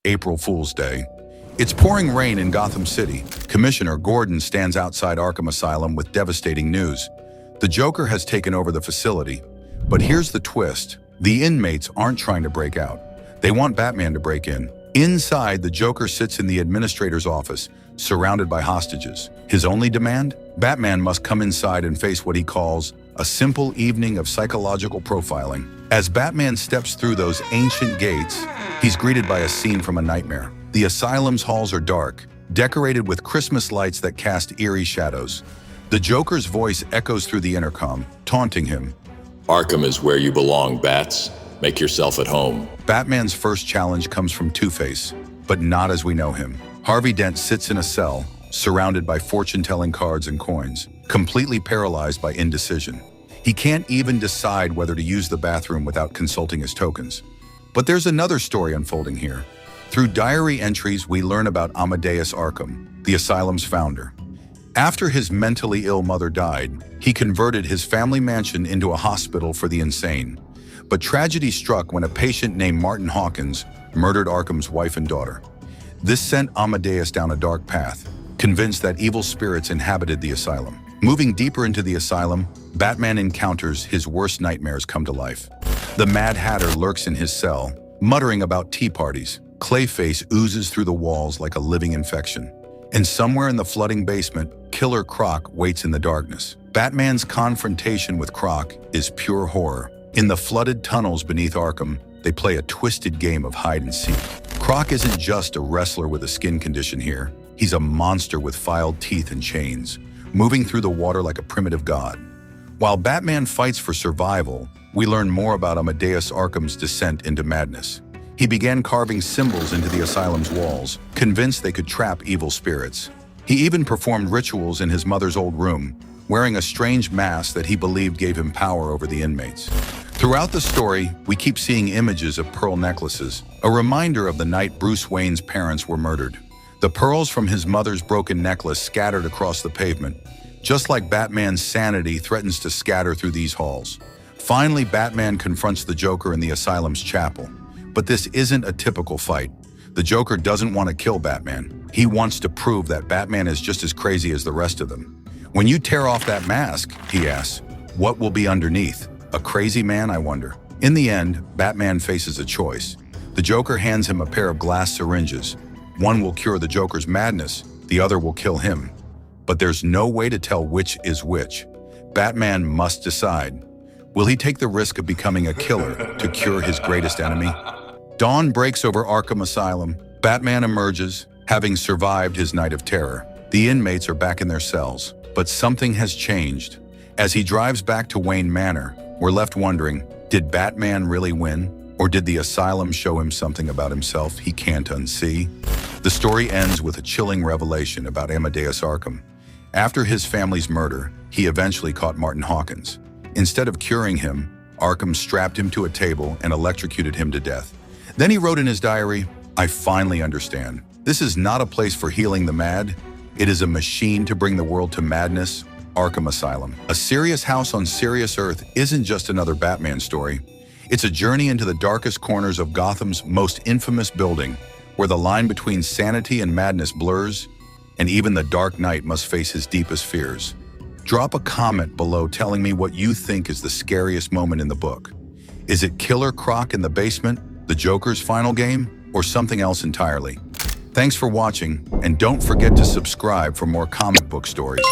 April Fool's Day. It's pouring rain in Gotham City. Commissioner Gordon stands outside Arkham Asylum with devastating news. The Joker has taken over the facility. But here's the twist. The inmates aren't trying to break out. They want Batman to break in. Inside, the Joker sits in the administrator's office, surrounded by hostages. His only demand? Batman must come inside and face what he calls a simple evening of psychological profiling. As Batman steps through those ancient gates, he's greeted by a scene from a nightmare. The asylum's halls are dark, decorated with Christmas lights that cast eerie shadows. The Joker's voice echoes through the intercom, taunting him. Arkham is where you belong, Bats. Make yourself at home. Batman's first challenge comes from Two-Face, but not as we know him. Harvey Dent sits in a cell, surrounded by fortune-telling cards and coins, completely paralyzed by indecision. He can't even decide whether to use the bathroom without consulting his tokens. But there's another story unfolding here. Through diary entries, we learn about Amadeus Arkham, the asylum's founder. After his mentally ill mother died, he converted his family mansion into a hospital for the insane. But tragedy struck when a patient named Martin Hawkins murdered Arkham's wife and daughter. This sent Amadeus down a dark path, convinced that evil spirits inhabited the asylum. Moving deeper into the asylum, Batman encounters his worst nightmares come to life. The Mad Hatter lurks in his cell, muttering about tea parties. Clayface oozes through the walls like a living infection. And somewhere in the flooding basement, Killer Croc waits in the darkness. Batman's confrontation with Croc is pure horror. In the flooded tunnels beneath Arkham, they play a twisted game of hide and seek. Croc isn't just a wrestler with a skin condition here. He's a monster with filed teeth and chains, moving through the water like a primitive god. While Batman fights for survival, we learn more about Amadeus Arkham's descent into madness. He began carving symbols into the asylum's walls, convinced they could trap evil spirits. He even performed rituals in his mother's old room, wearing a strange mask that he believed gave him power over the inmates. Throughout the story, we keep seeing images of pearl necklaces, a reminder of the night Bruce Wayne's parents were murdered. The pearls from his mother's broken necklace scattered across the pavement, just like Batman's sanity threatens to scatter through these halls. Finally, Batman confronts the Joker in the asylum's chapel. But this isn't a typical fight. The Joker doesn't want to kill Batman. He wants to prove that Batman is just as crazy as the rest of them. When you tear off that mask, he asks, what will be underneath? A crazy man, I wonder. In the end, Batman faces a choice. The Joker hands him a pair of glass syringes. One will cure the Joker's madness, the other will kill him. But there's no way to tell which is which. Batman must decide. Will he take the risk of becoming a killer to cure his greatest enemy? Dawn breaks over Arkham Asylum. Batman emerges, having survived his night of terror. The inmates are back in their cells, but something has changed. As he drives back to Wayne Manor, we're left wondering, did Batman really win? Or did the asylum show him something about himself he can't unsee? The story ends with a chilling revelation about Amadeus Arkham. After his family's murder, he eventually caught Martin Hawkins. Instead of curing him, Arkham strapped him to a table and electrocuted him to death. Then he wrote in his diary, I finally understand. This is not a place for healing the mad. It is a machine to bring the world to madness. Arkham Asylum. A serious house on serious earth isn't just another Batman story. It's a journey into the darkest corners of Gotham's most infamous building, where the line between sanity and madness blurs, and even the Dark Knight must face his deepest fears. Drop a comment below telling me what you think is the scariest moment in the book. Is it Killer Croc in the basement, the Joker's final game, or something else entirely? Thanks for watching, and don't forget to subscribe for more comic book stories.